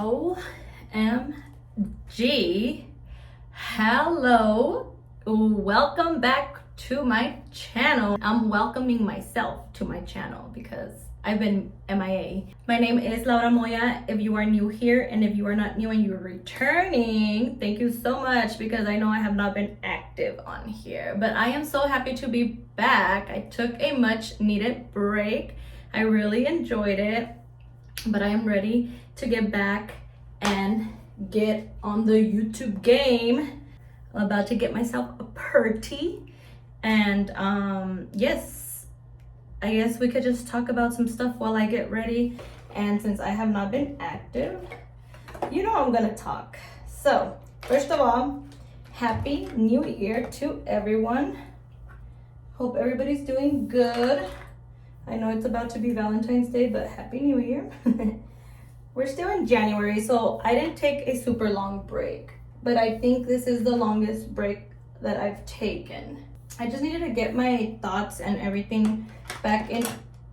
OMG. Hello. Welcome back to my channel. I'm welcoming myself to my channel because I've been MIA. My name is Moya. If you are new here and if you are not new and you're returning, thank you so much because I know I have not been active on here. But I am so happy to be back. I took a much needed break. I really enjoyed it, but I am ready to get back and get on the YouTube game. I'm about to get myself a party, and yes, I guess we could just talk about some stuff while I get ready. And since I have not been active, you know I'm gonna talk. So first of all, happy new year to everyone. Hope everybody's doing good. I know it's about to be Valentine's Day, but happy new year. We're still in January, so I didn't take a super long break, but I think this is the longest break that I've taken. I just needed to get my thoughts and everything back in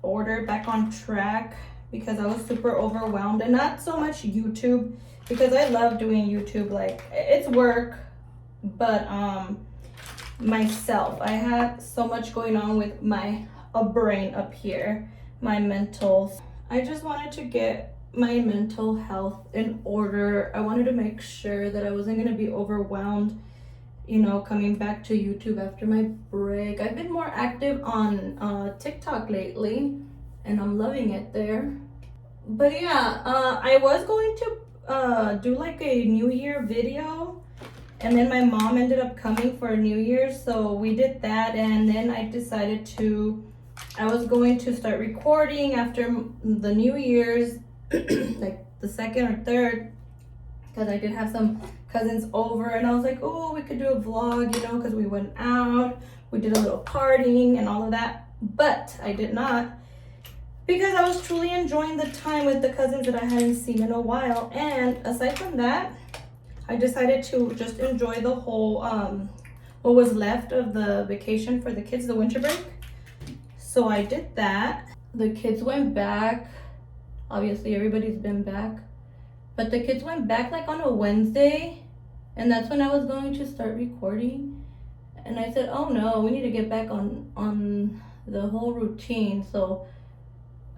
order, back on track, because I was super overwhelmed. And not so much YouTube, because I love doing YouTube, like it's work, but myself, I had so much going on with my brain up here, my mental. I just wanted to get my mental health in order. I wanted to make sure that I wasn't going to be overwhelmed, you know, coming back to YouTube after my break. I've been more active on TikTok lately, and I'm loving it there. But yeah, I was going to do like a New Year video, and then my mom ended up coming for New Year's, so we did that. And then I decided I was going to start recording after the New Year's, like the 2nd or 3rd, because I did have some cousins over, and I was like, oh, we could do a vlog, you know, because we went out, we did a little partying and all of that. But I did not, because I was truly enjoying the time with the cousins that I hadn't seen in a while. And aside from that, I decided to just enjoy the whole what was left of the vacation for the kids, the winter break. So I did that. The kids went back. Obviously everybody's been back, but the kids went back like on a Wednesday, and that's when I was going to start recording. And I said, oh no, we need to get back on the whole routine. So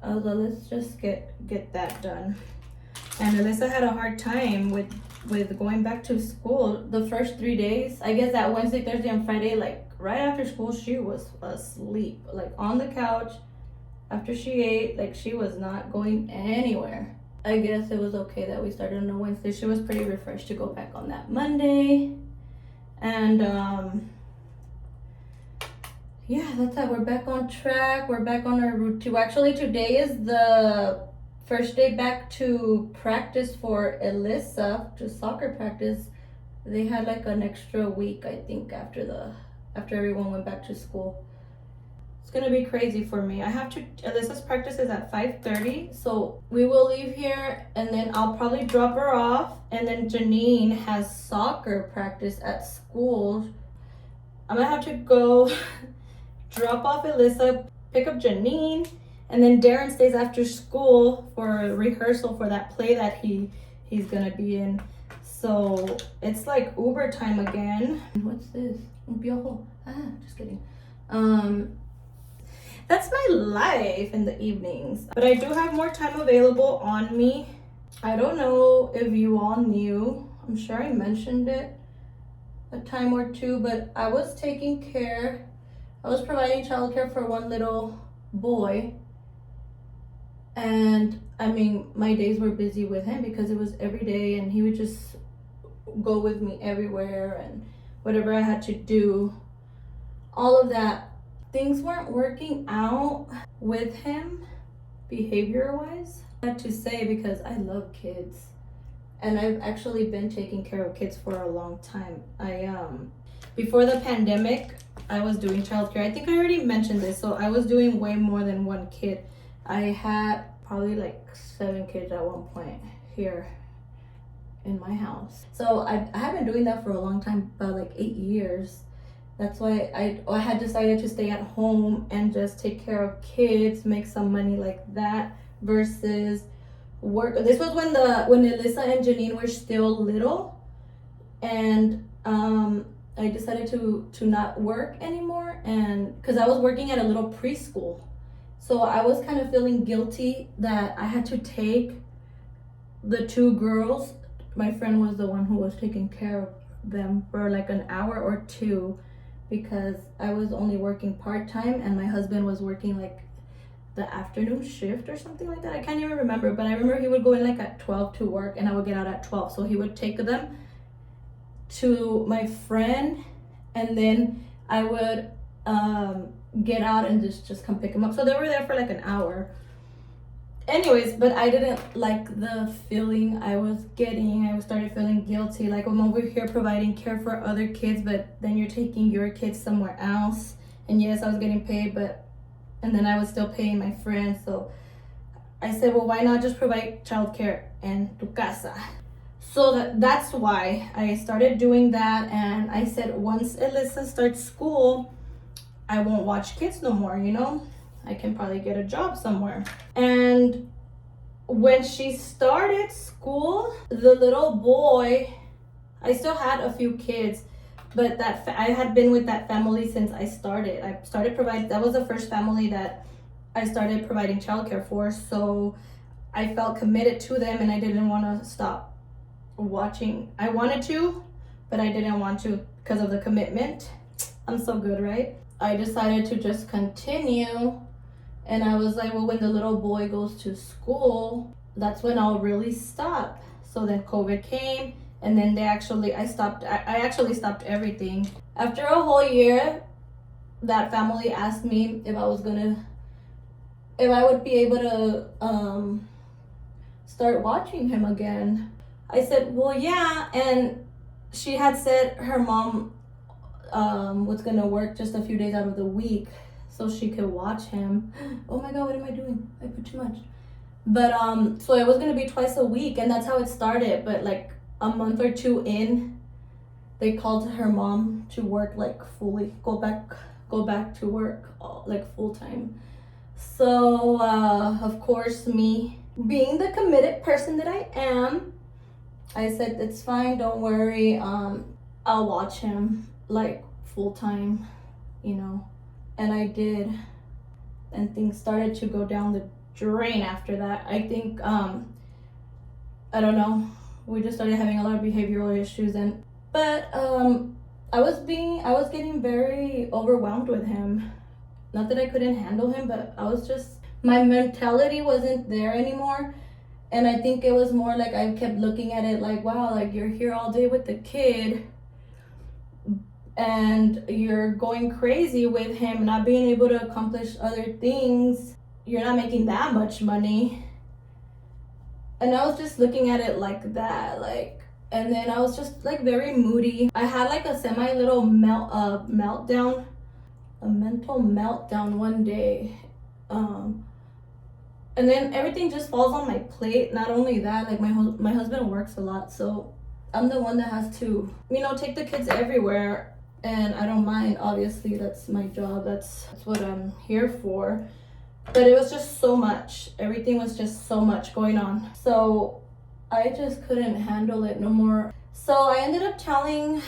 I was like, let's just get that done. And Alyssa had a hard time with going back to school the first 3 days. I guess that Wednesday, Thursday, and Friday, like right after school, she was asleep, like on the couch after she ate. Like she was not going anywhere. I guess it was okay that we started on a Wednesday. She was pretty refreshed to go back on that Monday. And yeah, that's that. We're back on track. We're back on our routine. Actually, today is the first day back to practice for Alyssa, just soccer practice. They had like an extra week, I think, after everyone went back to school. It's gonna be crazy for me. Alyssa's practice is at 5:30, so we will leave here and then I'll probably drop her off. And then Janine has soccer practice at school. I'm gonna have to go drop off Alyssa, pick up Janine, and then Darren stays after school for a rehearsal for that play that he's gonna be in. So it's like Uber time again. What's this? Un piojo. Just kidding. That's my life in the evenings. But I do have more time available on me. I don't know if you all knew. I'm sure I mentioned it a time or two, but I was providing childcare for one little boy. And I mean, my days were busy with him because it was every day, and he would just go with me everywhere, and whatever I had to do, all of that. Things weren't working out with him behavior wise. I had to say, because I love kids and I've actually been taking care of kids for a long time. Before the pandemic, I was doing childcare. I think I already mentioned this. So I was doing way more than one kid. I had probably like 7 kids at one point here in my house. So I have been doing that for a long time, about like 8 years. That's why I had decided to stay at home and just take care of kids, make some money like that, versus work. This was when Alyssa and Janine were still little, and I decided to not work anymore, and because I was working at a little preschool, so I was kind of feeling guilty that I had to take the two girls. My friend was the one who was taking care of them for like an hour or two, because I was only working part-time and my husband was working like the afternoon shift or something like that. I can't even remember, but I remember he would go in like at 12 to work and I would get out at 12. So he would take them to my friend, and then I would get out and just come pick them up. So they were there for like an hour. Anyways, but I didn't like the feeling I was getting. I started feeling guilty, like I'm over here providing care for other kids, but then you're taking your kids somewhere else. And yes, I was getting paid, and then I was still paying my friends. So I said, well, why not just provide childcare en tu casa? So that's why I started doing that. And I said, once Alyssa starts school, I won't watch kids no more, you know? I can probably get a job somewhere. And when she started school, the little boy, I still had a few kids, but I had been with that family since I started. That was the first family that I started providing childcare for. So I felt committed to them and I didn't want to stop watching. I wanted to, but I didn't want to because of the commitment. I'm so good, right? I decided to just continue. And I was like, well, when the little boy goes to school, that's when I'll really stop. So then COVID came, and then I actually stopped everything. After a whole year, that family asked me if I would be able to start watching him again. I said, well, yeah. And she had said her mom was gonna work just a few days out of the week so she could watch him. Oh my God, what am I doing? I put too much. But so it was gonna be twice a week, and that's how it started. But like a month or two in, they called her mom to work like fully, go back to work like full time. So of course, me being the committed person that I am, I said, it's fine, don't worry, I'll watch him like full time, you know. And I did, and things started to go down the drain after that. I think I don't know, we just started having a lot of behavioral issues, but I was getting very overwhelmed with him. Not that I couldn't handle him, but my mentality wasn't there anymore. And I think it was more like I kept looking at it like, wow, like you're here all day with the kid and you're going crazy with him, not being able to accomplish other things. You're not making that much money. And I was just looking at it like that, and then I was just like very moody. I had like a little meltdown, a mental meltdown one day. And then everything just falls on my plate. Not only that, like my husband works a lot, so I'm the one that has to, take the kids everywhere. And I don't mind, obviously, that's my job. That's what I'm here for. But it was just so much. Everything was just so much going on. So I just couldn't handle it no more. So I ended up telling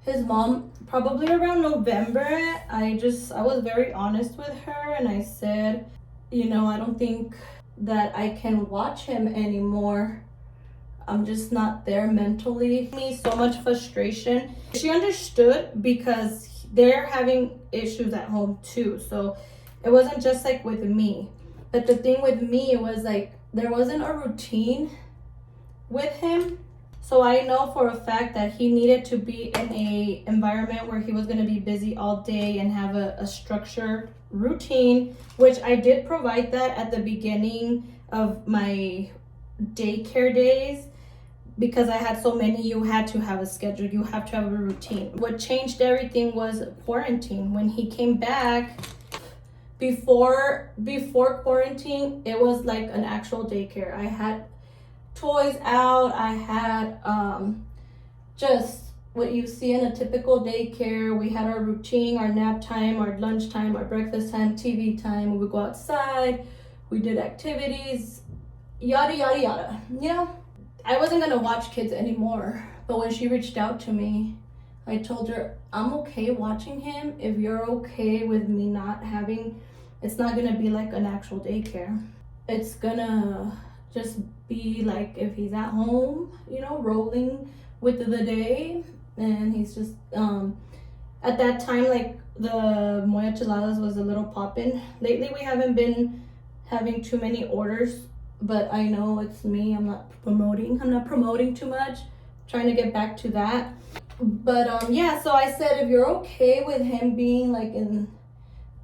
his mom, probably around November. I was very honest with her, and I said, I don't think that I can watch him anymore. I'm just not there mentally. So much frustration. She understood because they're having issues at home too. So it wasn't just like with me. But the thing with me was like there wasn't a routine with him. So I know for a fact that he needed to be in a environment where he was going to be busy all day and have a structured routine, which I did provide that at the beginning of my daycare days. Because I had so many, you had to have a schedule, you have to have a routine. What changed everything was quarantine. When he came back, before quarantine, it was like an actual daycare. I had toys out, I had just what you see in a typical daycare. We had our routine, our nap time, our lunch time, our breakfast time, TV time. We would go outside, we did activities, yada yada yada. You know, I wasn't gonna watch kids anymore, but when she reached out to me, I told her I'm okay watching him if you're okay with me not having. It's not gonna be like an actual daycare. It's gonna just be like if he's at home, you know, rolling with the day, and he's just at that time, like the Moya Cheladas was a little poppin'. Lately we haven't been having too many orders, but I know it's me. I'm not promoting too much. Trying to get back to that. But yeah, so I said if you're okay with him being like in,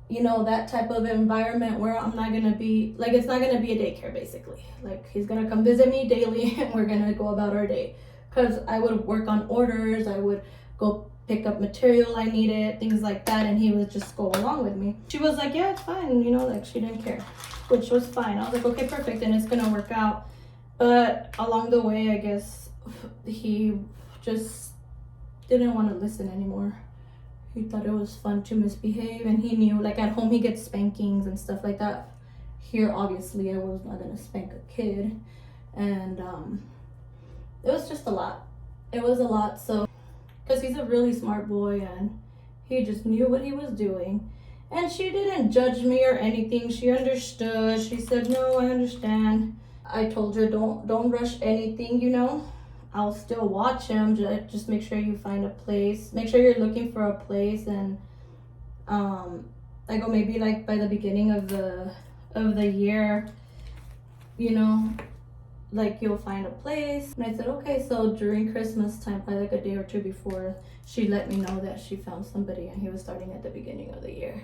you know, that type of environment where I'm not gonna be like, it's not gonna be a daycare basically. Like he's gonna come visit me daily and we're gonna go about our day. Cause I would work on orders, I would go pick up material I needed, things like that, and he would just go along with me. She was like, yeah, it's fine, you know, like she didn't care, which was fine. I was like, okay, perfect, and it's gonna work out. But along the way, I guess he just didn't want to listen anymore. He thought it was fun to misbehave, and he knew, like at home he gets spankings and stuff like that. Here, obviously, I was not gonna spank a kid, and it was just a lot. It was a lot, so, because he's a really smart boy, and he just knew what he was doing. And she didn't judge me or anything. She understood. She said, no, I understand. I told her, don't rush anything, you know. I'll still watch him. Just make sure you find a place. Make sure you're looking for a place. And I go maybe like by the beginning of the year, you know, like you'll find a place. And I said, okay. So during Christmas time, probably like a day or two before, she let me know that she found somebody and he was starting at the beginning of the year.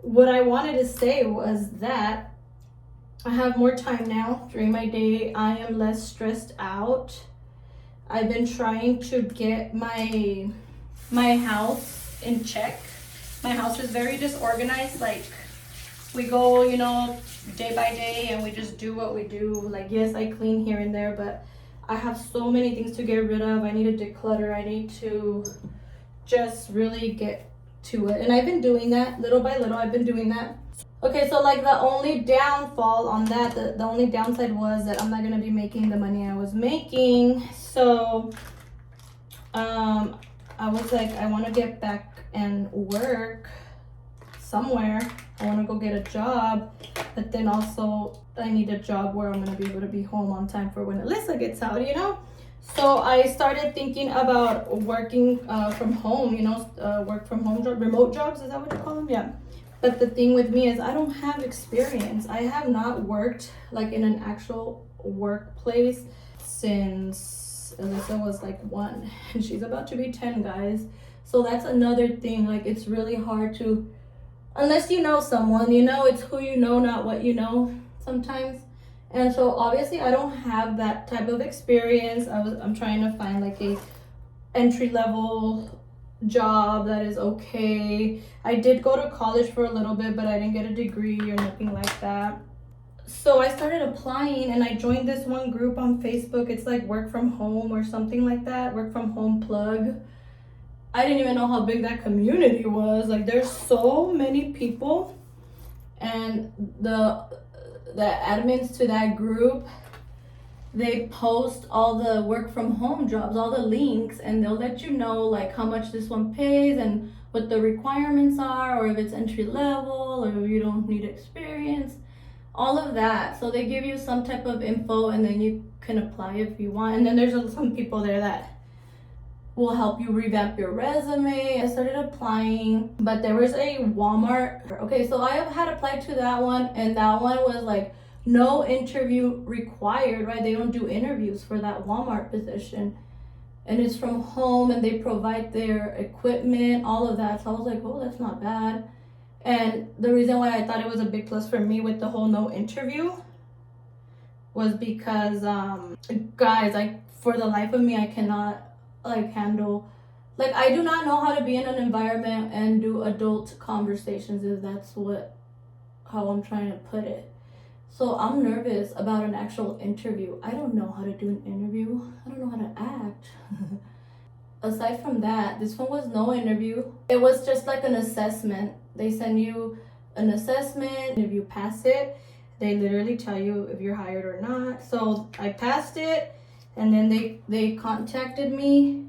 What I wanted to say was that I have more time now during my day. I am less stressed out. I've been trying to get my house in check. My house is very disorganized. Like we go, you know, day by day and we just do what we do. Like, yes, I clean here and there, but I have so many things to get rid of. I need to declutter. I need to just really get to it. And I've been doing that little by little. I've been doing that. Okay, so like the only downfall on that, the only downside was that I'm not gonna be making the money I was making. So I was like, I want to get back and work somewhere. I want to go get a job, but then also I need a job where I'm gonna be able to be home on time for when Alyssa gets out, you know. So I started thinking about working from home, you know, work from home job, remote jobs, is that what you call them? Yeah. But the thing with me is I don't have experience. I have not worked like in an actual workplace since Alyssa was like 1 and she's about to be 10, guys. So that's another thing. Like it's really hard to, unless you know someone, you know, it's who you know, not what you know sometimes. And so obviously I don't have that type of experience. I'm trying to find like a entry level job that is okay. I did go to college for a little bit, but I didn't get a degree or nothing like that. So I started applying and I joined this one group on Facebook. It's like work from home or something like that, work from home plug. I didn't even know how big that community was. Like there's so many people, and the admins to that group, they post all the work from home jobs, all the links, and they'll let you know like how much this one pays and what the requirements are, or if it's entry level, or if you don't need experience, all of that. So they give you some type of info and then you can apply if you want. And then there's some people there that will help you revamp your resume. I started applying, but there was a Walmart. Okay, so I had applied to that one, and that one was like no interview required, right? They don't do interviews for that Walmart position. And it's from home and they provide their equipment, all of that. So I was like, oh, that's not bad. And the reason why I thought it was a big plus for me with the whole no interview was because, guys, for the life of me, I cannot like handle, like I do not know how to be in an environment and do adult conversations, if that's how I'm trying to put it. So I'm nervous about an actual interview. I don't know how to do an interview. I don't know how to act. Aside from that, this one was no interview. It was just like an assessment. They send you an assessment. If you pass it, They literally tell you if you're hired or not. So I passed it, and then they contacted me.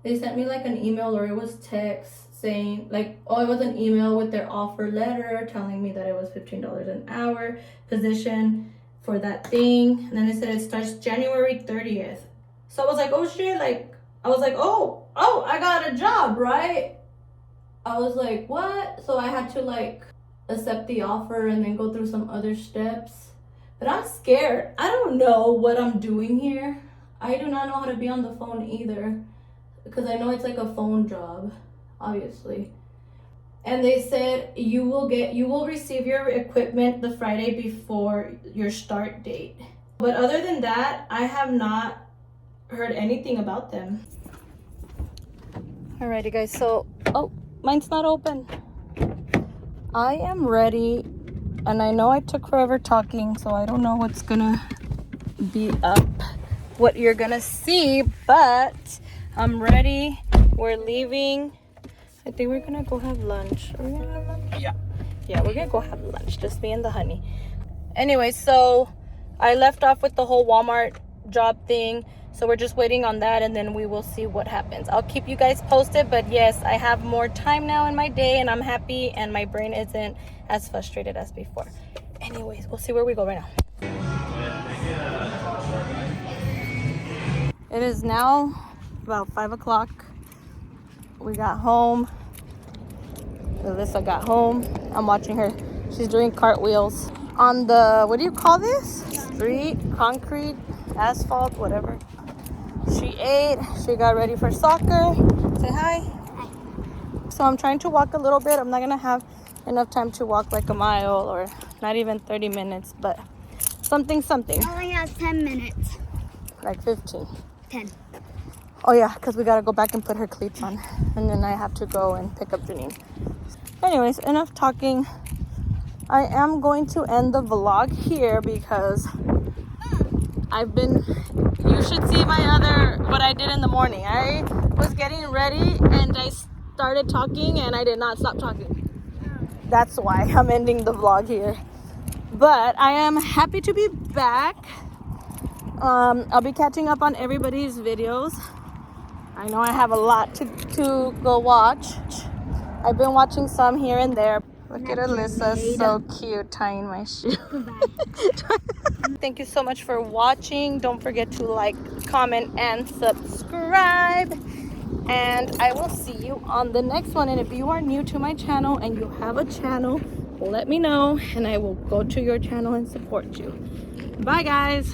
They sent me like an email, or it was text saying like, oh, it was an email with their offer letter telling me that it was $15 an hour position for that thing. And then they said it starts January 30th. So I was like, oh shit, like I was like, oh, I got a job, right? I was like, what? So I had to like accept the offer and then go through some other steps. But I'm scared. I don't know what I'm doing here. I do not know how to be on the phone either, because I know it's like a phone job, obviously. And they said you will receive your equipment the Friday before your start date. But other than that, I have not heard anything about them. Alrighty guys, so oh, mine's not open. I am ready, and I know I took forever talking, so I don't know what's gonna be up, what you're gonna see, but I'm ready. We're leaving. I think we're gonna go have lunch. Are we gonna have lunch? Yeah, we're gonna go have lunch, just me and the honey. Anyway, so I left off with the whole Walmart job thing, so we're just waiting on that, and then we will see what happens. I'll keep you guys posted, but yes, I have more time now in my day, and I'm happy, and my brain isn't as frustrated as before. Anyways, we'll see where we go right now. It is now about 5 o'clock. We got home. Alyssa got home. I'm watching her. She's doing cartwheels on the, what do you call this? Street, concrete, asphalt, whatever. She ate. She got ready for soccer. Say hi. Hi. So I'm trying to walk a little bit. I'm not gonna have enough time to walk like a mile or not even 30 minutes, but something. I only have 10 minutes. Like 15. 10. Oh yeah, because we gotta go back and put her cleats on, and then I have to go and pick up Janine. Anyways, enough talking. I am going to end the vlog here because you should see what I did in the morning. I was getting ready and I started talking and I did not stop talking. That's why I'm ending the vlog here. But I am happy to be back. I'll be catching up on everybody's videos. I know I have a lot to go watch. I've been watching some here and there. Look at Alyssa, so cute, tying my shoe. Thank you so much for watching. Don't forget to like, comment, and subscribe. And I will see you on the next one. And if you are new to my channel and you have a channel, let me know and I will go to your channel and support you. Bye guys.